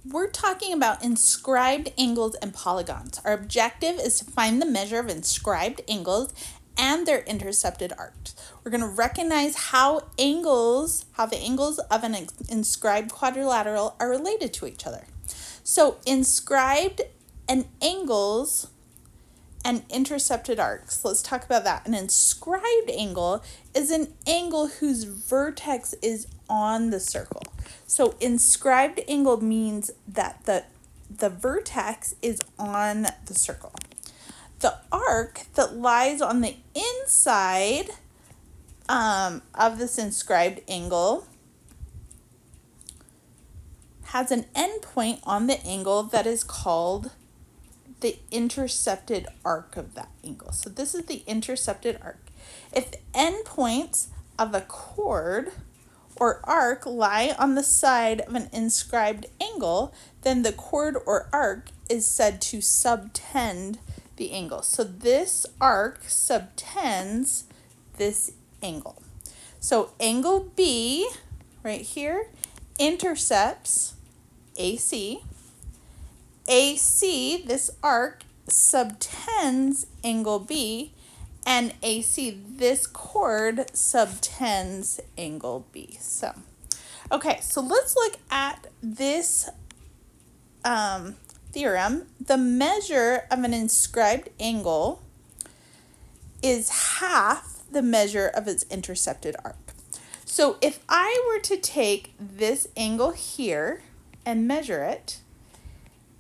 We're talking about inscribed angles and polygons. Our objective is to find the measure of inscribed angles and their intercepted arcs. We're going to recognize how the angles of an inscribed quadrilateral are related to each other. So inscribed and angles and intercepted arcs. Let's talk about that. An inscribed angle is an angle whose vertex is on the circle. So inscribed angle means that the vertex is on the circle. The arc that lies on the inside of this inscribed angle has an endpoint on the angle that is called the intercepted arc of that angle. So this is the intercepted arc. If the endpoints of a chord or arc lie on the side of an inscribed angle, then the chord or arc is said to subtend the angle. So this arc subtends this angle. So angle B right here intercepts AC. AC, this arc, subtends angle B, and AC, this chord, subtends angle B. So let's look at this theorem. The measure of an inscribed angle is half the measure of its intercepted arc. So if I were to take this angle here and measure it,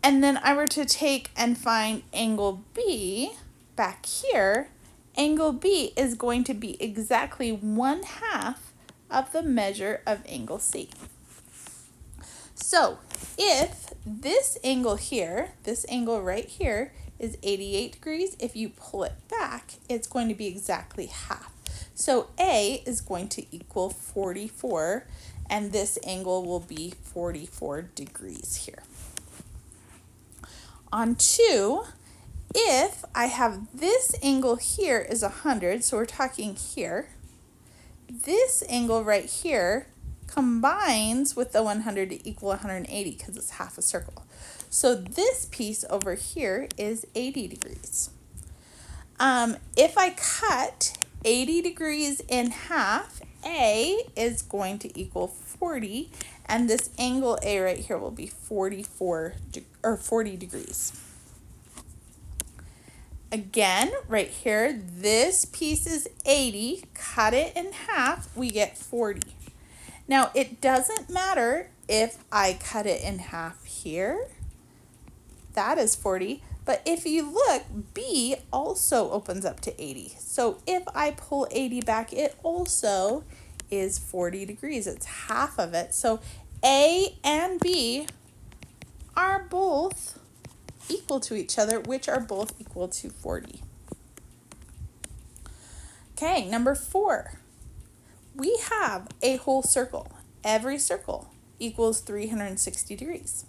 and then I were to take and find angle B back here, angle B is going to be exactly 1/2 of the measure of angle C. So if this angle here, this angle right here, is 88 degrees, if you pull it back, it's going to be exactly half. So A is going to equal 44, and this angle will be 44 degrees here. On 2, if I have this angle here is 100, so we're talking here, this angle right here combines with the 100 to equal 180 because it's half a circle. So this piece over here is 80 degrees. If I cut 80 degrees in half, A is going to equal 40, and this angle A right here will be 40 degrees. Again, right here, this piece is 80, cut it in half, we get 40. Now, it doesn't matter if I cut it in half here, that is 40, but if you look, B also opens up to 80. So if I pull 80 back, it also is 40 degrees. It's half of it. So A and B are both equal to each other, which are both equal to 40. Okay, number 4. We have a whole circle. Every circle equals 360 degrees.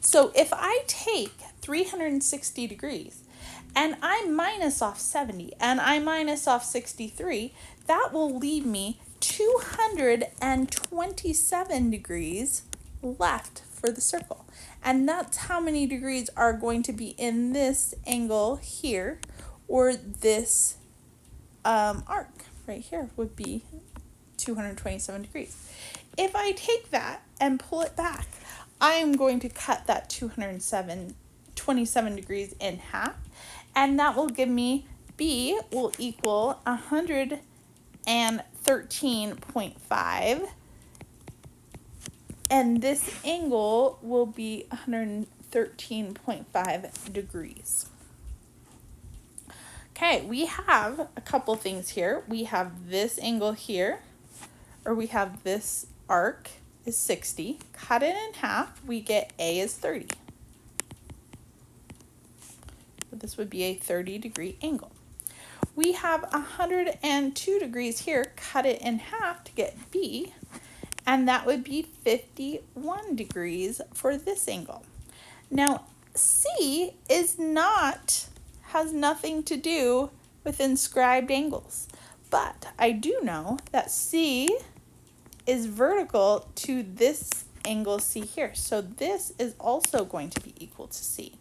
So if I take 360 degrees and I minus off 70 and I minus off 63, that will leave me 227 degrees left for the circle. And that's how many degrees are going to be in this angle here, or this arc right here would be 227 degrees. If I take that and pull it back, I am going to cut that 227 degrees in half, and that will give me B will equal 113.5, and this angle will be 113.5 degrees. Okay, we have a couple things here. We have this angle here, or we have this arc is 60. Cut it in half, we get A is 30. So this would be a 30-degree angle. We have 102 degrees here. Cut it in half to get B, and that would be 51 degrees for this angle. Now, C has nothing to do with inscribed angles, but I do know that C is vertical to this angle C here. So this is also going to be equal to C.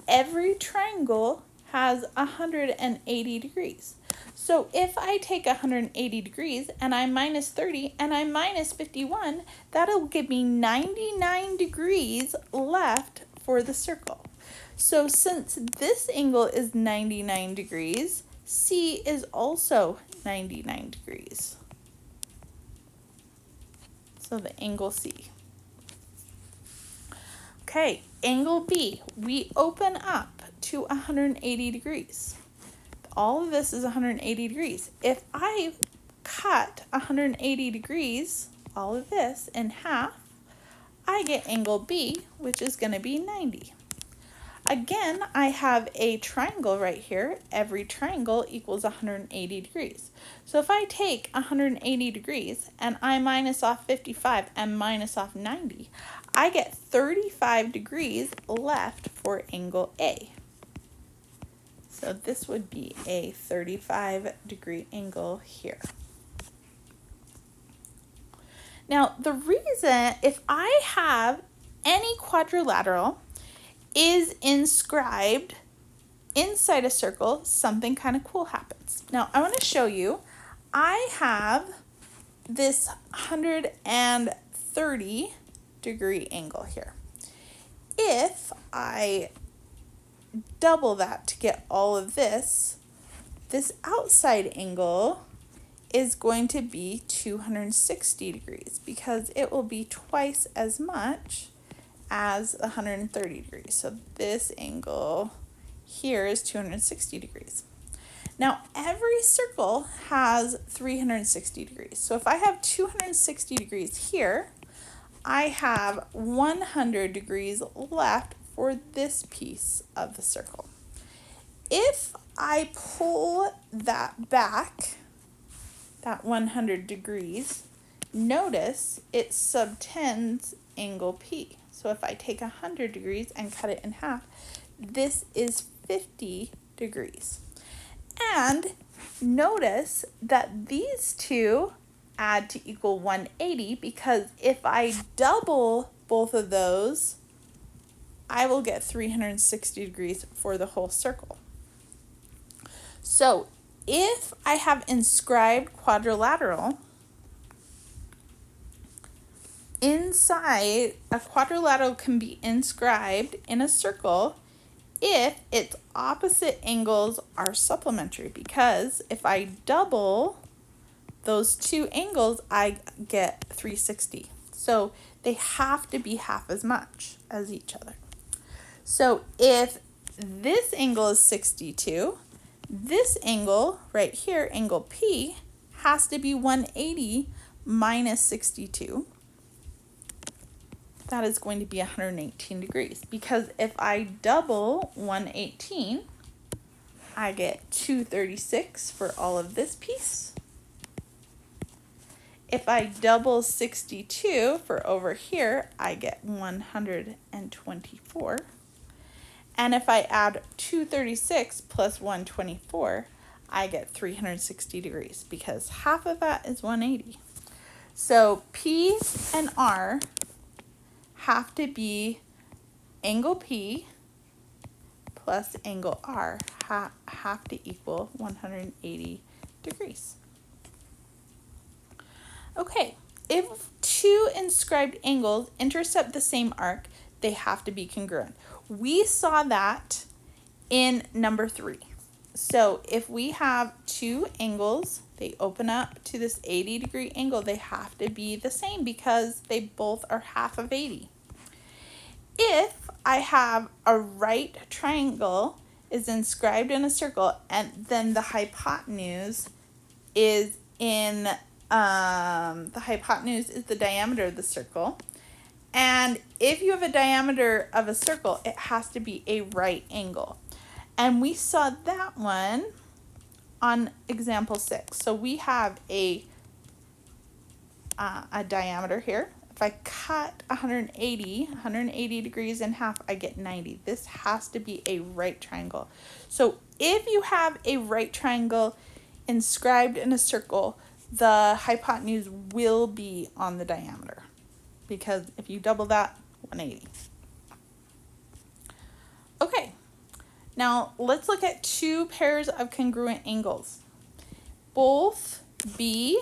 Every triangle has 180 degrees. So if I take 180 degrees and I minus 30 and I minus 51, that'll give me 99 degrees left for the circle. So since this angle is 99 degrees, C is also 99 degrees. So the angle C. Okay, angle B, we open up to 180 degrees. All of this is 180 degrees. If I cut 180 degrees, all of this, in half, I get angle B, which is going to be 90. Again, I have a triangle right here. Every triangle equals 180 degrees. So if I take 180 degrees and I minus off 55 and minus off 90, I get 35 degrees left for angle A. So this would be a 35-degree angle here. Now, the reason, if I have any quadrilateral is inscribed inside a circle, something kind of cool happens. Now, I want to show you, I have this 130-degree angle here. If I double that to get all of this, this outside angle is going to be 260 degrees because it will be twice as much as 130 degrees. So this angle here is 260 degrees. Now every circle has 360 degrees. So if I have 260 degrees here, I have 100 degrees left for this piece of the circle. If I pull that back, that 100 degrees, notice it subtends angle P. So if I take 100 degrees and cut it in half, this is 50 degrees. And notice that these two add to equal 180 because if I double both of those, I will get 360 degrees for the whole circle. So if I have inscribed quadrilateral, inside a quadrilateral can be inscribed in a circle if its opposite angles are supplementary, because if I double those two angles, I get 360. So they have to be half as much as each other. So if this angle is 62, this angle right here, angle P, has to be 180 minus 62. That is going to be 118 degrees, because if I double 118, I get 236 for all of this piece. If I double 62 for over here, I get 124. And if I add 236 plus 124, I get 360 degrees because half of that is 180. So P and R have to be angle P plus angle R have to equal 180 degrees. Okay, if two inscribed angles intercept the same arc, they have to be congruent. We saw that in number 3. So if we have two angles, they open up to this 80-degree angle, they have to be the same because they both are half of 80. If I have a right triangle is inscribed in a circle and then the hypotenuse is in, the hypotenuse is the diameter of the circle. And if you have a diameter of a circle, it has to be a right angle. And we saw that one on example 6. So we have a diameter here. If I cut 180 degrees in half, I get 90. This has to be a right triangle. So if you have a right triangle inscribed in a circle, the hypotenuse will be on the diameter. because if you double that, 180. Okay, now let's look at two pairs of congruent angles. Both B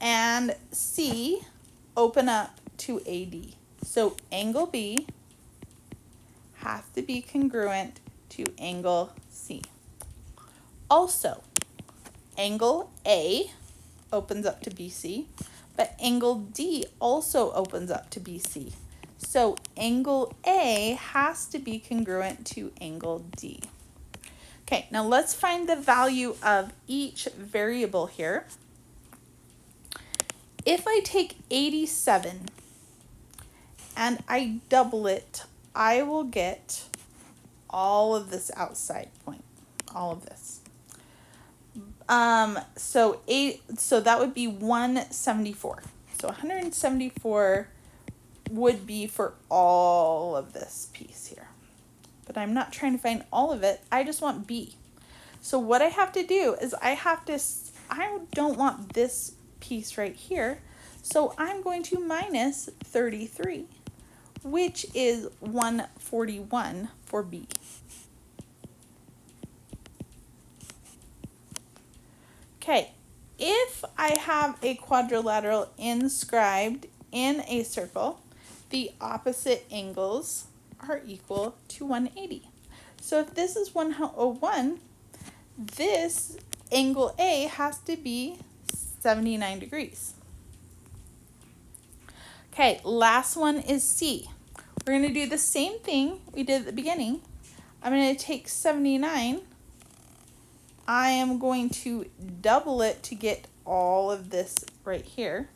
and C open up to AD. So angle B has to be congruent to angle C. Also, angle A opens up to BC, but angle D also opens up to BC. So angle A has to be congruent to angle D. Okay, now let's find the value of each variable here. If I take 87 and I double it, I will get all of this outside point, all of this. So that would be 174. So 174 would be for all of this piece here. But I'm not trying to find all of it. I just want B. So what I have to do is I don't want this piece right here. So I'm going to minus 33, which is 141 for B. Okay, if I have a quadrilateral inscribed in a circle, the opposite angles are equal to 180. So if this is 101, this angle A has to be 79 degrees. Okay, last one is C. We're going to do the same thing we did at the beginning. I'm going to take 79. I am going to double it to get all of this right here.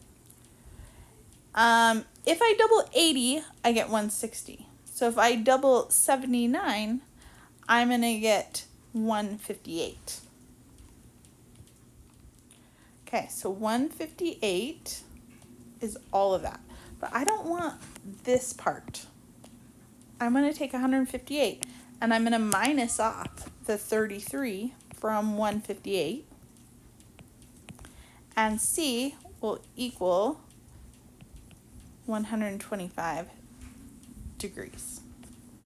If I double 80, I get 160. So if I double 79, I'm going to get 158. Okay, so 158 is all of that. But I don't want this part. I'm going to take 158 and I'm going to minus off the 33 from 158. And C will equal 125 degrees.